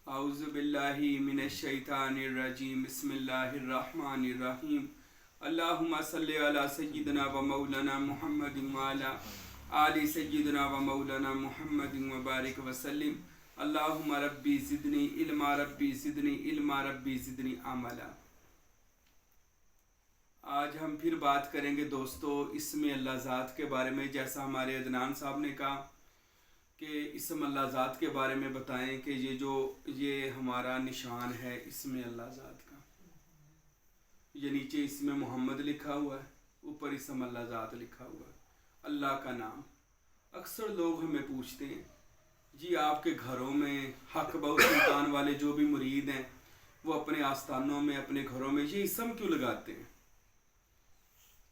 اعوذ باللہ من الشیطان الرجیم بسم اللہ الرحمن الرحیم اللہم صلی علی سیدنا و مولانا محمد وعلی آل سیدنا و مولانا محمد وبارک وسلم اللہم ربی زدنی علما ربی زدنی علما ربی زدنی عملا۔ آج ہم پھر بات کریں گے دوستو اسم اللہ ذات کے بارے میں، جیسا ہمارے عدنان صاحب نے کہا کہ اسم اللہ ذات کے بارے میں بتائیں کہ یہ ہمارا نشان ہے اسم اللہ ذات کا۔ یہ نیچے اسم محمد لکھا ہوا ہے، اوپر اسم اللہ ذات لکھا ہوا ہے، اللہ کا نام۔ اکثر لوگ ہمیں پوچھتے ہیں جی آپ کے گھروں میں حق بہو سلطان والے جو بھی مرید ہیں وہ اپنے آستانوں میں اپنے گھروں میں یہ اسم کیوں لگاتے ہیں؟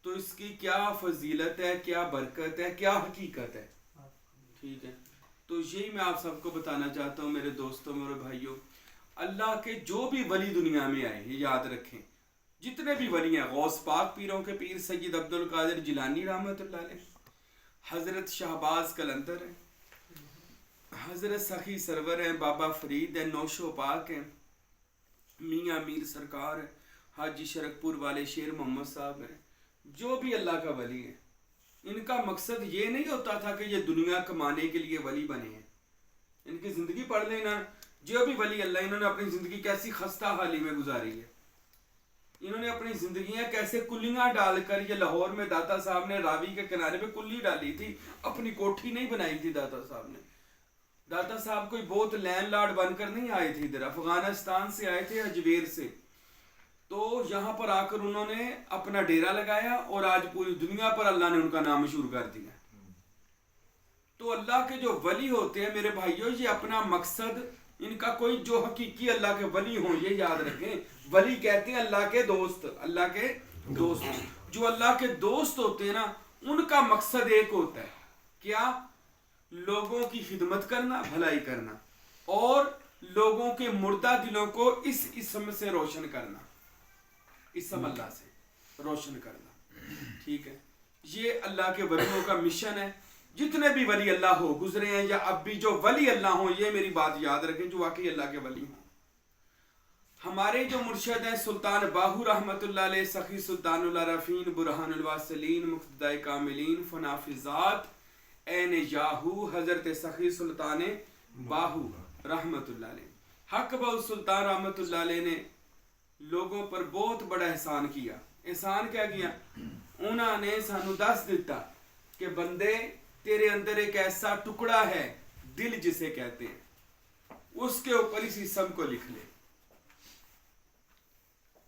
تو اس کی کیا فضیلت ہے، کیا برکت ہے، کیا حقیقت ہے؟ ٹھیک ہے، تو یہی میں آپ سب کو بتانا چاہتا ہوں میرے دوستوں میرے بھائیوں۔ اللہ کے جو بھی ولی دنیا میں آئے یہ یاد رکھیں، جتنے بھی ولی ہیں، غوث پاک پیروں کے پیر سید عبد القادر جیلانی رحمۃ اللہ علیہ، حضرت شہباز قلندر ہیں، حضرت سخی سرور ہیں، بابا فرید ہیں، نوشو پاک ہیں، میاں میر سرکار ہیں، حاجی شرک پور والے شیر محمد صاحب ہیں، جو بھی اللہ کا ولی ہے، ان کا مقصد یہ نہیں ہوتا تھا کہ یہ دنیا کمانے کے لیے ولی بنے ہیں۔ ان کی زندگی پڑھ لینا، جو بھی ولی اللہ انہوں نے اپنی زندگی کیسی خستہ حالی میں گزاری ہے، انہوں نے اپنی زندگیاں کیسے کلیاں ڈال کر، یہ لاہور میں داتا صاحب نے راوی کے کنارے پہ کلی ڈالی تھی، اپنی کوٹھی نہیں بنائی تھی داتا صاحب نے۔ داتا صاحب کوئی بہت لینڈ لارڈ بن کر نہیں آئے تھے، ادھر افغانستان سے آئے تھے، اجویر سے، تو یہاں پر آ کر انہوں نے اپنا ڈیرا لگایا اور آج پوری دنیا پر اللہ نے ان کا نام مشہور کر دیا۔ تو اللہ کے جو ولی ہوتے ہیں میرے بھائیوں، یہ اپنا مقصد، ان کا کوئی جو حقیقی اللہ کے ولی ہوں یہ یاد رکھیں، ولی کہتے ہیں اللہ کے دوست، اللہ کے دوست۔ جو اللہ کے دوست ہوتے ہیں نا ان کا مقصد ایک ہوتا ہے، کیا؟ لوگوں کی خدمت کرنا، بھلائی کرنا، اور لوگوں کے مردہ دلوں کو اس اسم سے روشن کرنا، اسم اللہ سے روشن کرنا۔ ٹھیک ہے، یہ اللہ کے ولیوں کا مشن ہے۔ جتنے بھی ولی اللہ ہو گزرے ہیں یا اب بھی جو ولی اللہ ہوں، یہ میری بات یاد رکھیں، جو واقعی اللہ کے ولی ہوں۔ ہمارے جو مرشد ہیں سلطان باہو رحمت اللہ علیہ، سخی سلطان العارفین، برہان الواصلین، مقتدائے کاملین، فنافذات، عین یاہو، حضرت سخی سلطان باہو رحمت اللہ علیہ۔ حق بہو سلطان رحمت اللہ علیہ نے لوگوں پر بہت بڑا احسان کیا۔ احسان کیا کیا؟ انہوں نے سانو دس دیتا کہ بندے تیرے اندر ایک ایسا ٹکڑا ہے، دل جسے کہتے ہیں، اس کے اوپر اس اسم کو لکھ لے،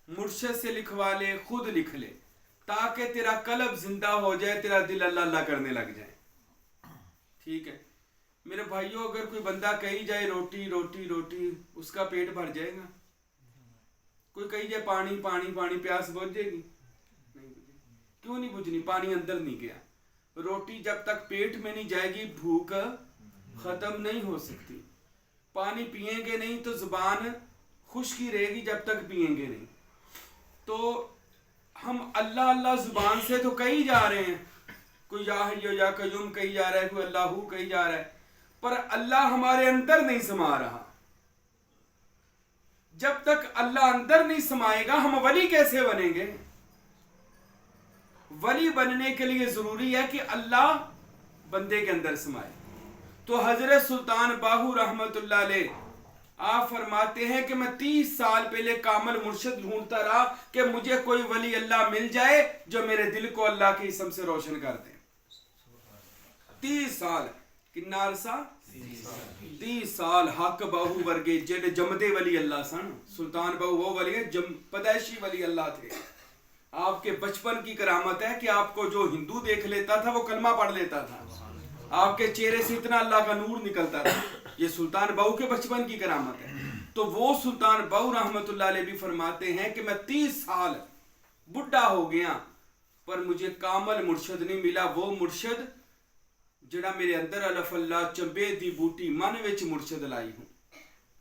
مرشد سے لکھوا لے، خود لکھ لے، تاکہ تیرا قلب زندہ ہو جائے، تیرا دل اللہ اللہ کرنے لگ جائے۔ ٹھیک ہے میرے بھائیوں، اگر کوئی بندہ کہی جائے روٹی روٹی روٹی، اس کا پیٹ بھر جائے گا؟ کوئی کہی جائے پانی پانی پانی، پیاس بجھ جائے گی؟ نہیں بجھے گی۔ کیوں نہیں بجھنی؟ پانی اندر نہیں گیا۔ روٹی جب تک پیٹ میں نہیں جائے گی بھوک ختم نہیں ہو سکتی۔ پانی پئیں گے نہیں تو زبان خشکی رہے گی جب تک پئیں گے نہیں۔ تو ہم اللہ اللہ زبان سے تو کہی جا رہے ہیں، کوئی یا حی یا قیوم کہی جا رہا ہے، کوئی اللہ کہی جا رہا ہے، پر اللہ ہمارے اندر نہیں سما رہا۔ جب تک اللہ اندر نہیں سمائے گا ہم ولی کیسے بنیں گے؟ ولی بننے کے لیے ضروری ہے کہ اللہ بندے کے اندر سمائے۔ تو حضرت سلطان باہو رحمت اللہ علیہ آپ فرماتے ہیں کہ میں 30 سال پہلے کامل مرشد ڈھونڈتا رہا کہ مجھے کوئی ولی اللہ مل جائے جو میرے دل کو اللہ کے اسم سے روشن کر دے۔ 30 سال کنا عرصہ؟ 30 سال۔ حق باہو ورگے جڑے جمدے ولی اللہ سن، سلطان باہو وہ ولی ہیں پیدائشی ولی اللہ تھے۔ آپ کے بچپن کی کرامت ہے کہ آپ کو جو ہندو دیکھ لیتا تھا وہ کلمہ پڑھ لیتا تھا، آپ کے چہرے سے اتنا اللہ کا نور نکلتا تھا۔ یہ سلطان باہو کے بچپن کی کرامت ہے۔ تو وہ سلطان باہو رحمت اللہ علیہ بھی فرماتے ہیں کہ میں 30 سال بڈھا ہو گیا پر مجھے کامل مرشد نہیں ملا، وہ مرشد جڑا میرے اندر الف اللہ چمبے دی بوٹی من وچ مرشد لائی ہوں،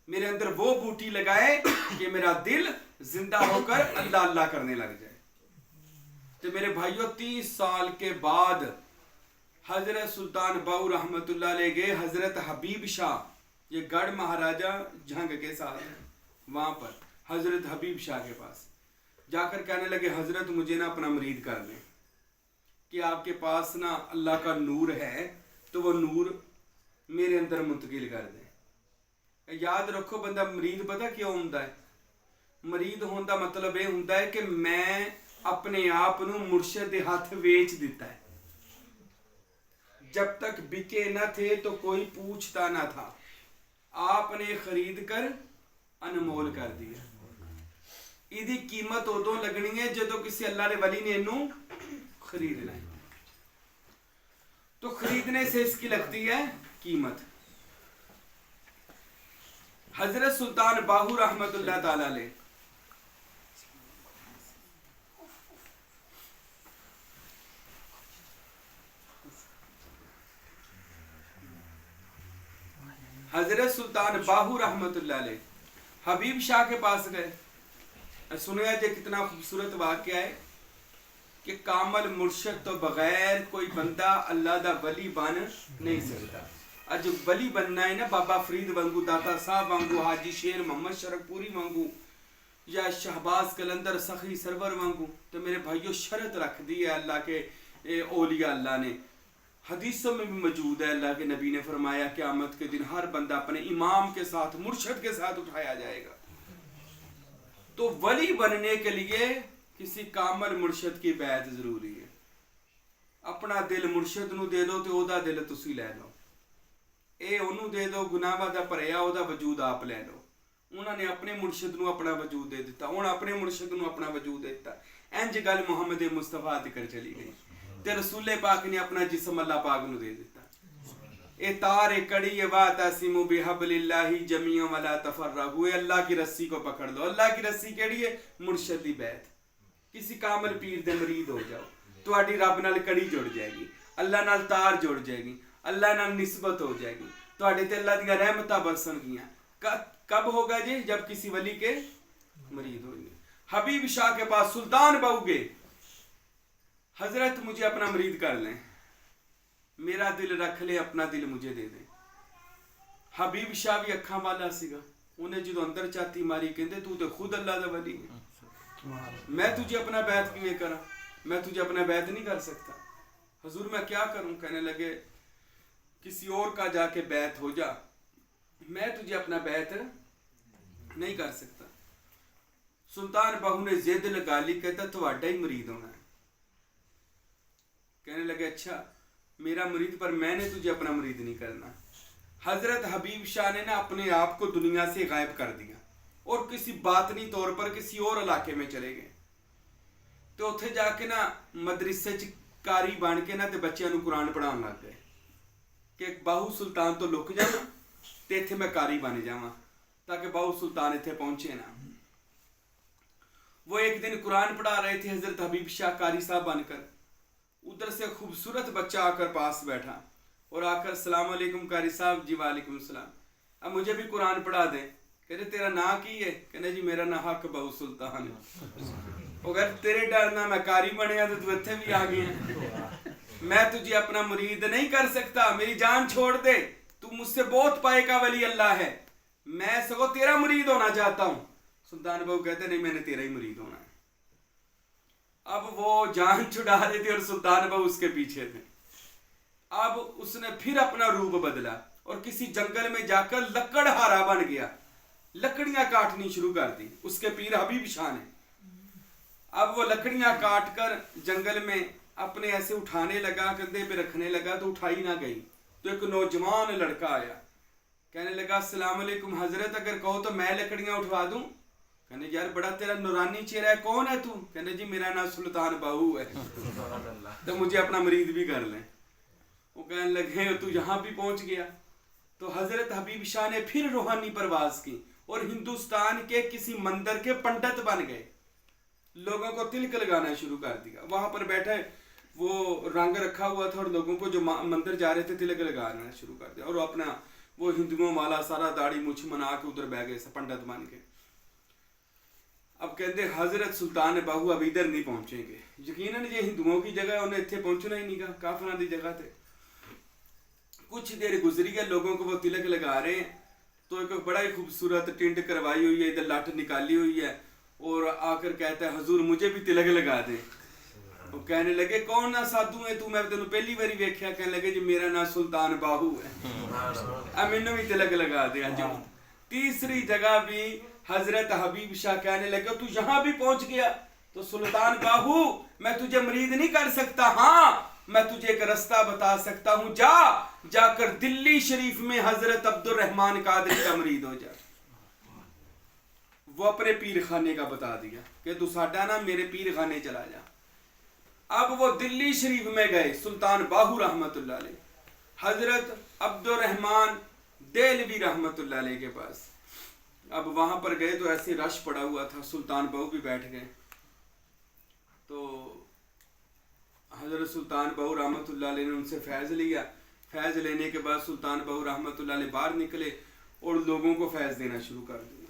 میرے اندر وہ بوٹی لگائے کہ میرا دل زندہ ہو کر اللہ اللہ کرنے لگ جائے۔ تو میرے بھائیوں 30 سال کے بعد حضرت سلطان باہو رحمت اللہ علیہ گئے حضرت حبیب شاہ یہ گڑھ مہاراجا جھنگ کے ساتھ ہے، وہاں پر حضرت حبیب شاہ کے پاس جا کر کہنے لگے حضرت مجھے نا اپنا مرید کر لیں، کہ آپ کے پاس نا اللہ کا نور ہے تو وہ نور میرے اندر منتقل کر دیں۔ یاد رکھو بندہ مرید پتہ کیوں ہوندا ہے؟ مرید ہون دا مطلب یہ ہوندا ہے کہ میں اپنے آپ نو مرشد دے ہاتھ ویچ دیتا ہے۔ جب تک بکے نہ تھے تو کوئی پوچھتا نہ تھا، آپ نے خرید کر انمول کر دیا۔ ایدی قیمت ادوں لگنی ہے جدو کسی اللہ دے ولی نے انو خریدنا ہے، تو خریدنے سے اس کی لگتی ہے قیمت۔ حضرت سلطان باہو رحمت اللہ تعالی علیہ حضرت سلطان باہو رحمت اللہ علیہ حبیب شاہ کے پاس گئے۔ سنیا جے کتنا خوبصورت واقعہ ہے کہ کامل مرشد تو بغیر کوئی بندہ اللہ دا ولی بن نہیں سکتا۔ اج ولی بننا ہے نا بابا فرید وانگو، داتا صاحب وانگو، حاجی شیر محمد شرک پوری وانگو، یا شہباز کلندر سخی سرور وانگو، تو میرے بھائیو شرط رکھ دی ہے اللہ کے اولیاء اللہ نے، حدیثوں میں بھی موجود ہے۔ اللہ کے نبی نے فرمایا قیامت کے دن ہر بندہ اپنے امام کے ساتھ مرشد کے ساتھ اٹھایا جائے گا۔ تو ولی بننے کے لیے کسی کامل مرشد کی بیعت ضروری ہے۔ اپنا دل مرشد نو دے دو تے او دا دل تسی لے لو، اے انہوں دے دو گناہ دا پریا او دا وجود آپ لے لو۔ انہوں نے اپنے مرشد نو اپنا وجود دے دیتا، انہوں اپنے مرشد نو اپنا وجود دے دیتا۔ انج گل محمد مصطفیٰ ذکر چلی گئی تے رسول پاک نے اپنا جسم اللہ پاک نو دے دیتا۔ اے تار کڑی واعتصموا بحبل اللہ جمیعا ولا تفرقوا، اللہ کی رسی کو پکڑ لو۔ اللہ کی رسی کیڑی ہے؟ مرشد دی بیعت۔ کسی کامل پیر دے مرید ہو جاؤ، تہاڈی رب نال کڑی جڑ جائے گی، اللہ نال تار جڑ جائے گی، اللہ نال نسبت ہو جائے گی، تہاڈے تے اللہ دی رحمتاں برسن گیاں۔ کب ہوگا جی؟ جب کسی ولی کے مرید ہوئیں گے۔ حبیب شاہ کے پاس سلطان بہو گئے، حضرت مجھے اپنا مرید کر لیں، میرا دل رکھ لے، اپنا دل مجھے دے دیں۔ حبیب شاہ بھی اکھاں والا سیگا، انہیں جدو اندر چاتی ماری کہندے تو تے خود اللہ دا ولی ہے، میں تجھے اپنا بیعت کیویں کراں؟ میں تجھے اپنا بیعت نہیں کر سکتا۔ حضور میں کیا کروں؟ کہنے لگے کسی اور کا جا کے بیعت ہو جا، میں تجھے اپنا بیعت نہیں کر سکتا۔ سلطان بہو نے ضد لگا لی، کہتا تہاڈا ہی مرید ہونا ہے۔ کہنے لگے اچھا میرا مرید، پر میں نے تجھے اپنا مرید نہیں کرنا۔ حضرت حبیب شاہ نے نا اپنے آپ کو دنیا سے غائب کر دیا اور کسی باطنی طور پر کسی اور علاقے میں چلے گئے، تو اتھے جا کے نا مدرسے کاری بن کے نا تے بچیاں نو قرآن پڑھان لگ گئے کہ باہو سلطان تو لک جانا تے اتھے میں کاری بن جاواں تاکہ باہو سلطان اتھے پہنچے نا۔ وہ ایک دن قرآن پڑھا رہے تھے حضرت حبیب شاہ قاری صاحب بن کر، ادھر سے خوبصورت بچہ آ کر پاس بیٹھا اور آ کر السلام علیکم قاری صاحب۔ جی وعلیکم السلام، اب مجھے بھی قرآن پڑھا دیں۔ کہتے تیرا نام کی ہے؟ کہنے جی میرا نام حق بہو سلطان ہے۔ اگر تیرے ڈر نہ میں قاری بنیا تو اتھے بھی آ گیا، میں تجھے اپنا مرید نہیں کر سکتا، میری جان چھوڑ دے، تو مجھ سے بہت پائے کا ولی اللہ ہے، میں سگو تیرا مرید ہونا چاہتا ہوں۔ سلطان بہو کہتے نہیں میں نے تیرا ہی مرید ہونا ہے۔ اب وہ جان چھڑا رہے تھے اور سلطان بہو اس کے پیچھے تھے۔ اب اس نے پھر اپنا روپ بدلا اور کسی جنگل میں جا کر لکڑ ہارا بن گیا، لکڑیاں کاٹنی شروع کر دی اس کے پیر حبیب شاہ نے۔ اب وہ لکڑیاں کاٹ کر جنگل میں اپنے ایسے اٹھانے لگا، کندھے پہ رکھنے لگا تو اٹھائی نہ گئی، تو ایک نوجوان لڑکا آیا، کہنے لگا السلام علیکم حضرت، اگر کہو تو میں لکڑیاں اٹھوا دوں۔ کہنے یار بڑا تیرا نورانی چہرہ ہے، کون ہے تو؟ کہنے جی میرا نام سلطان بہو ہے، تو مجھے اپنا مرید بھی کر لیں۔ وہ کہنے لگے تو یہاں بھی پہنچ گیا۔ تو حضرت حبیب شاہ نے پھر روحانی پرواز کی اور ہندوستان کے کسی مندر کے پنڈت بن گئے، لوگوں کو تلک لگانا شروع کر دیا۔ وہاں پر بیٹھے وہ رنگ رکھا ہوا تھا اور لوگوں کو جو مندر جا رہے تھے تلک لگانا شروع کر دیا، اور اپنا وہ ہندوؤں والا سارا داڑھی مچھ منا کے ادھر بہ گئے پنڈت بن کے۔ اب کہتے حضرت سلطان بہو اب ادھر نہیں پہنچیں گے، یقیناً یہ ہندوؤں کی جگہ، انہیں اتنے پہنچنا ہی نہیں گا، کافراں دی جگہ تھے۔ کچھ دیر گزری ہے، لوگوں کو وہ تلک لگا رہے ہیں، تو ایک بڑا ہی خوبصورت ٹنٹ کروائی ہوئی ہے, ادھر لٹ نکالی ہوئی ہے, اور آ کر کہتا ہے حضور مجھے بھی تلک لگا دے. وہ کہنے لگے کون نہ سادھو ہے تو, میں تینوں پہلی باری ویکھیا. کہنے لگے جی میرا نام سلطان باہو ہے, مینوں بھی تلک لگا دیا. جو تیسری جگہ بھی حضرت حبیب شاہ کہنے لگے تو یہاں بھی پہنچ گیا, تو سلطان باہو میں تجھے مرید نہیں کر سکتا, ہاں میں تجھے ایک رستہ بتا سکتا ہوں, جا کر دلی شریف میں حضرت عبد الرحمن قادری کا مرید ہو جا. وہ اپنے پیر خانے کا بتا دیا کہ تو ساڈا نا میرے پیر خانے چلا جا. اب وہ دلی شریف میں گئے سلطان باہو رحمت اللہ علیہ, حضرت عبد الرحمن دہلوی رحمت اللہ علیہ کے پاس. اب وہاں پر گئے تو ایسے رش پڑا ہوا تھا, سلطان باہو بھی بیٹھ گئے. تو حضرت سلطان باہو رحمت اللہ علیہ نے ان سے فیض لیا. فیض لینے کے بعد سلطان باہو رحمت اللہ علیہ باہر نکلے اور لوگوں کو فیض دینا شروع کر دیا.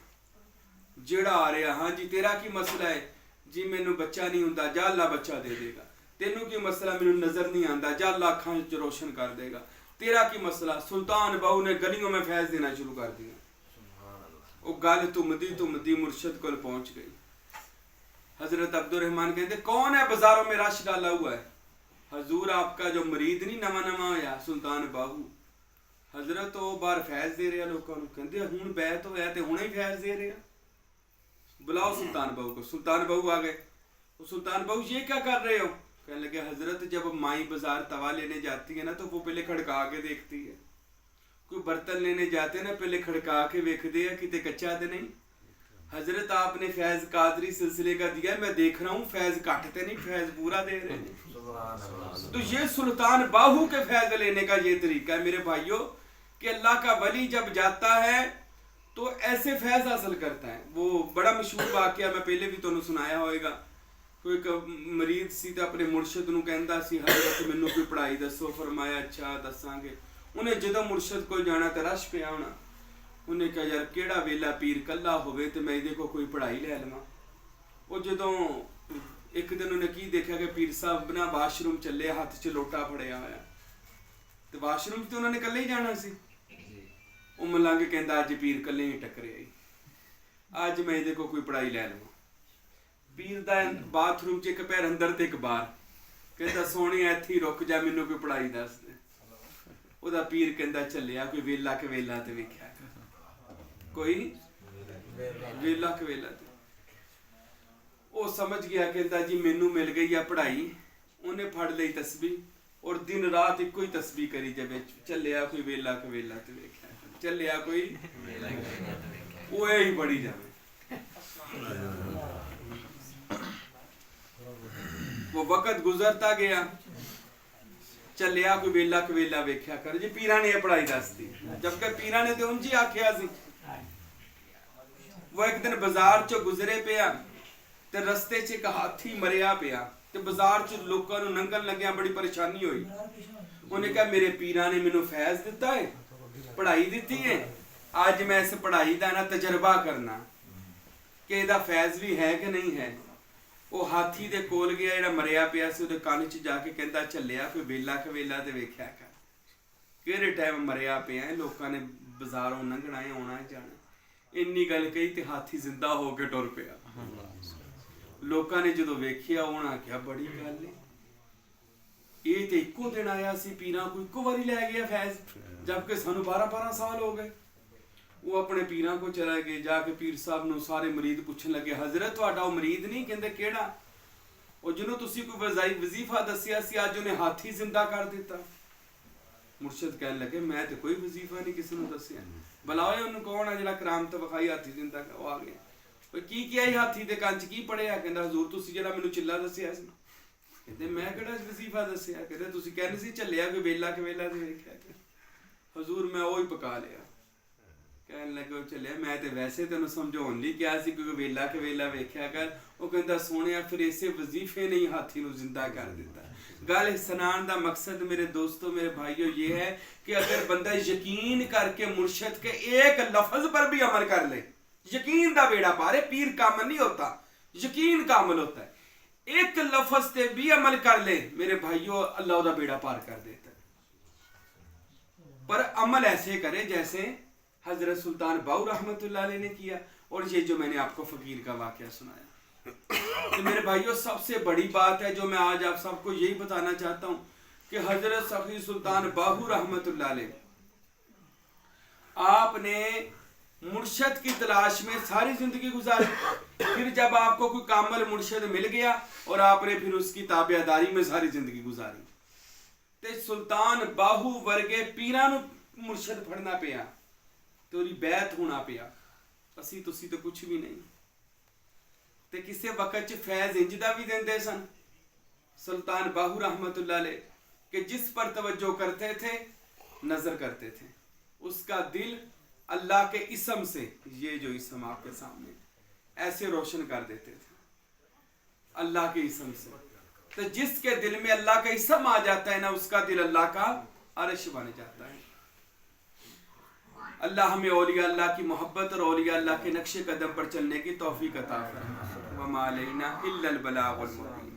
جیڑا آ رہا, ہاں جی تیرا کی مسئلہ ہے, جی مینوں بچہ نہیں ہوندا, جا اللہ بچہ دے دے گا. تینوں کی مسئلہ مینوں نظر نہیں آندا, جا اللہ اکھاں وچ روشن کر دے گا. تیرا کی مسئلہ. سلطان باہو نے گلیوں میں فیض دینا شروع کر دیا. وہ گل تمدی مرشد کو پہنچ گئی. حضرت عبد الرحمن کہتے کون ہے بازاروں میں رش ڈالا ہوا ہے؟ حضور آپ کا جو مرید نہیں نواں ہویا سلطان باہو. حضرت وہ باہر فیض دے رہا لوگوں کو. کہتے ہوں بیعت ہویا تے ہنے ہی فیض دے رہا, بلاؤ سلطان باہو کو. سلطان باہو آ گئے. سلطان باہو یہ کیا کر رہے ہو؟ کہنے لگے حضرت جب مائی بازار توا لینے جاتی ہے نا تو وہ پہلے کھڑکا کے دیکھتی ہے. کوئی برتن لینے جاتے ہیں نا پہلے کھڑکا کے ویکھدے ہیں کتے کچا تے نہیں. حضرت آپ نے فیض قادری سلسلے کا دیا ہے, میں دیکھ رہا ہوں فیض کاٹتے نہیں, فیض پورا دے رہے ہیں. تو یہ سلطان باہو کے فیض لینے کا یہ طریقہ ہے میرے بھائیوں, کہ اللہ کا ولی جب جاتا ہے تو ایسے فیض حاصل کرتا ہے. وہ بڑا مشہور واقعہ میں پہلے بھی تمہیں سنایا ہوئے گا. کوئی مرید سی تے اپنے مرشد نو کہندا سی حضرت مینوں کوئی پڑھائی دسو. فرمایا اچھا دساں گے. انہیں جدوں مرشد کو جانا تے رش پیا ہونا. انہیں کہا یار کیڑا ویلا پیر کلا ہوئے تے میں ایدے کو کوئی پڑھائی لے لواں. وہ جدوں ایک دن انہیں کی دیکھا کہ پیر صاحب نا واش روم چلے, ہاتھ چ لوٹا پھڑیا ہویا. تے واش روم تے انہوں نے کلے ہی جانا سی. وہ ملنگ کہندا اج پیر کلے ہی ٹکرے آئی, اج میں ایدے کو کوئی پڑھائی لے لواں. پیر دا باتھ روم چ ایک پیر اندر تے ایک باہر. کہندا سونے ایتھے ہی رک جا, مینوں کوئی پڑھائی دس دے. او دا پیر کہندا چلیا کوئی ویلا کہ ویلا تے ویکھیا کوئی ویلا کہ ویلا تے. وہ سمجھ گیا کہندا جی مینوں مل گئی ہے پڑھائی. انہیں پھڑ لئی تسبیح اور دن رات ایک کوئی تسبیح کری جے. چلیا کوئی ویلا کہ ویلا تے ویکھیا, چلیا کوئی وہ ہی بڑی جاوے. وہ وقت گزرتا گیا, چلیا کوئی ویلا کہ ویلا ویکھیا کر. جی پیراں نے یہ پڑھائی دس دی, جبکہ پیراں نے تے انج ہی آکھیا سی. وہ ایک دن بازار چ گزرے پیا تے رستے چ ایک ہاتھی مریا پیا تے بازار چ لوکاں نوں ننگن لگیا بڑی پریشانی ہوئی. انہیں کہا میرے پیراں نے مینوں فیض دیتا ہے, پڑھائی دیتی ہے, آج میں اس پڑھائی دا نا تجربہ کرنا کہ ایدا فیض بھی ہے کہ نہیں ہے. وہ ہاتھی دے کول گیا جڑا مریا پیا سی, اودے کان چ جا کے کہندا چلیا کوئی ویلا کہ ویلا تے ویکھیا کر. کہڑے ٹائم مریا پیا ہے, لوکاں نے بازاروں لنگنا ہے آنا ہے جانا. انی گل کہی تے ہاتھی زندہ ہو کے ٹر پیا. لوکاں نے جدوں ویکھیا انہاں آکھیا بڑی گل ہے, یہ تے اکو دن آیا سی پیراں کو اکو واری لے گیا فیض, جبکہ سانوں 12 سال ہو گئے. وہ اپنے پیراں کو چلے گئے. جا کے پیر صاحب نو سارے مرید پوچھن لگے حضرت تہاڈا او مرید نہیں؟ کہندے کیڑا؟ او جنوں تسی کوئی وظیفہ دسیا سی اج انہیں ہاتھی زندہ کر دیتا. مرشد کہنے لگے میں تے کوئی وظیفہ نہیں کسی نو دسیا. بلاؤ انہوں کون ہے جڑا کرامت وکھائی ہاتھی زندہ کر. وہ آ گیا. کی کیا ہی ہاتھی دے کان چ کی پڑھیا؟ کہندا حضور تسی جڑا مینوں چلا دسیا سی. کہندے میں کیڑا وظیفہ دسیا؟ کہندے تسی کہنے سی چلیا کوئی ویلا کہ ویلا تے ویکھیا کہ حضور میں وہی پکا لیا. کہنے لگے چلیا میں تے ویسے تینوں سمجھاؤن لئی کیا سی کوئی ویلا کہ ویلا ویکھیا کر. وہ کہندا سونیا پھر اسے وظیفے نے ہی ہاتھی نو زندہ کر دیتا. گل سنان دا مقصد میرے دوستو میرے بھائیو یہ ہے کہ اگر بندہ یقین کر کے مرشد کے ایک لفظ پر بھی عمل کر لے, یقین دا بیڑا پارے. پیر کامل نہیں ہوتا, یقین کامل ہوتا ہے. ایک لفظ تے بھی عمل کر لے میرے بھائیو, اللہ دا بیڑا پار کر دیتا ہے. پر عمل ایسے کرے جیسے حضرت سلطان باہو رحمۃ اللہ علیہ نے کیا، اور یہ جو میں نے آپ کو فقیر کا واقعہ سنایا۔ تو میرے بھائیوں سب سے بڑی بات ہے جو میں آج آپ سب کو یہی بتانا چاہتا ہوں کہ حضرت سخی سلطان باہو رحمۃ اللہ علیہ آپ نے مرشد کی تلاش میں ساری زندگی گزاری، پھر جب آپ کو کوئی کامل مرشد مل گیا اور آپ نے پھر اس کی تابعداری میں ساری زندگی گزاری، تے سلطان باہو ورگے پیران مرشد پڑھنا پیا تو بیعت ہونا پیا، اسی تو کچھ بھی نہیں تے کسے وقت فیض انجدہ بھی دیندے سن سلطان باہو رحمۃ اللہ علیہ کہ جس پر توجہ کرتے تھے نظر کرتے تھے، اس کا دل اللہ کے اسم سے، یہ جو اسم آپ کے سامنے ایسے روشن کر دیتے تھے اللہ کے اسم سے۔ تو جس کے دل میں اللہ کا اسم آ جاتا ہے نا، اس کا دل اللہ کا عرش بن جاتا ہے۔ اللہ ہمیں اولیاء اللہ کی محبت اور اولیاء اللہ کے نقش قدم پر چلنے کی توفیق عطا فرمائے۔ وما علینا الا البلاغ المبین۔